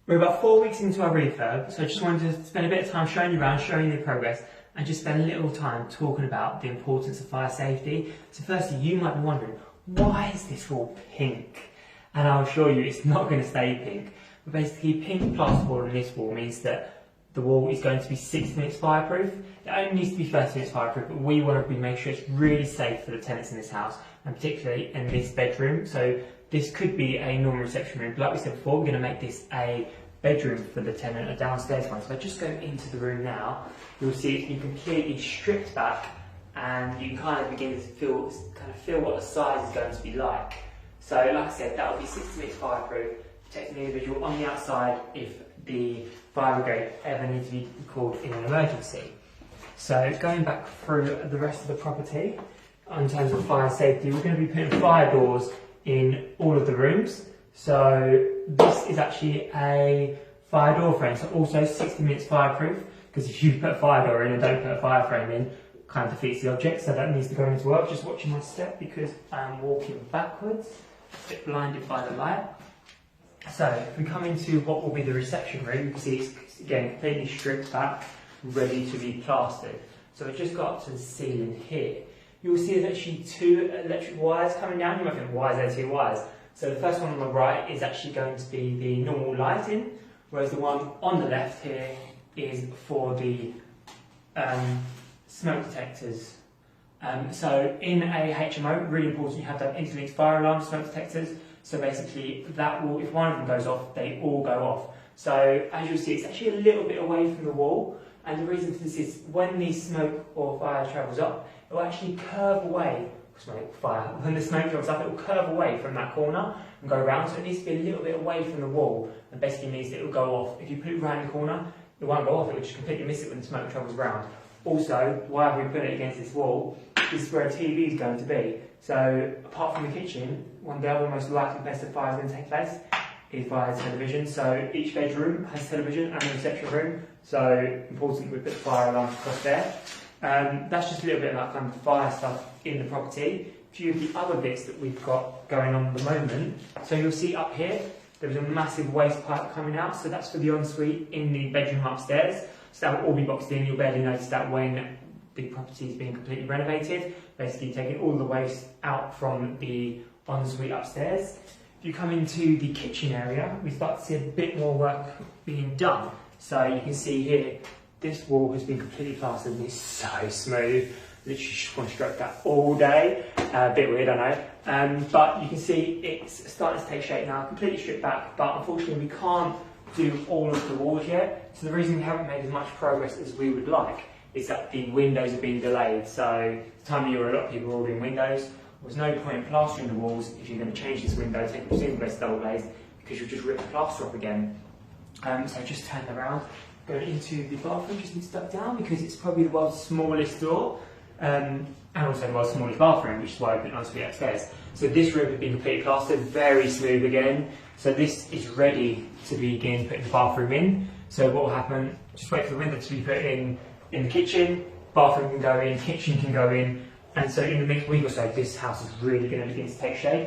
We're about 4 weeks into our refurb, so I just wanted to spend a bit of time showing you around, showing you the progress, and just spend a little time talking about the importance of fire safety. So firstly, you might be wondering, why is this wall pink? And I'll assure you it's not going to stay pink. But basically, pink plasterboard on this wall means that the wall is going to be 60 minutes fireproof. It only needs to be 30 minutes fireproof, but we want to make sure it's really safe for the tenants in this house, and particularly in this bedroom. So this could be a normal reception room, but like we said before, we're going to make this a bedroom for the tenant, a downstairs one. So if I just go into the room now, you'll see it's been completely stripped back, and you can kind of begin to feel what the size is going to be like. So like I said, that will be 60 minutes fireproof, protecting the individual on the outside if the fire brigade ever needs to be called in an emergency. So going back through the rest of the property, in terms of fire safety, we're going to be putting fire doors in all of the rooms. So this is actually a fire door frame, so also 60 minutes fireproof, because if you put a fire door in and don't put a fire frame in, kind of defeats the object, so that needs to go into work. Just watching my step because I'm walking backwards, a bit blinded by the light. So if we come into what will be the reception room, you can see it's again completely stripped back, ready to be plastered. So I've just got up to the ceiling here. You'll see there's actually two electric wires coming down. You might think, why is there two wires? So the first one on the right is actually going to be the normal lighting, whereas the one on the left here is for the smoke detectors. So in a HMO, really important, you have to have interlinked fire alarm smoke detectors. So basically that will, if one of them goes off, they all go off. So as you'll see, it's actually a little bit away from the wall. And the reason for this is when the smoke or fire travels up, it will actually curve away. When the smoke travels up, it will curve away from that corner and go around. So it needs to be a little bit away from the wall, and basically means that it will go off. If you put it right in the corner, it won't go off, it will just completely miss it when the smoke travels around. Also, why have we put it against this wall? This is where a TV is going to be. So apart from the kitchen, one of the other most likely places the fire is going to take place is via television. So each bedroom has television and a reception room. So important we put the fire alarms across there. That's just a little bit about kind of fire stuff in the property. A few of the other bits that we've got going on at the moment. So you'll see up here, there's a massive waste pipe coming out. So that's for the ensuite in the bedroom upstairs. So that will all be boxed in. You'll barely notice that when the property is being completely renovated. Basically taking all the waste out from the ensuite upstairs. If you come into the kitchen area, we start to see a bit more work being done. So you can see here, this wall has been completely plastered and it's so smooth. Literally just want to stroke that all day. A bit weird, I know. But you can see it's starting to take shape now, completely stripped back, but unfortunately we can't do all of the walls yet. So the reason we haven't made as much progress as we would like is that the windows have been delayed. So the time of year a lot of people are ordering windows. There's no point in plastering the walls if you're going to change this window, take it single glazed, double glazed, because you'll just rip the plaster off again. So just turn around, go into the bathroom, just need to duck down because it's probably the world's smallest door, and also the world's smallest bathroom, which is why I put it nicely upstairs. So this room has been completely plastered, very smooth again. So this is ready to begin putting the bathroom in. So what will happen, just wait for the window to be put in the kitchen, bathroom can go in, kitchen can go in, and so in the next week or so, this house is really going to begin to take shape.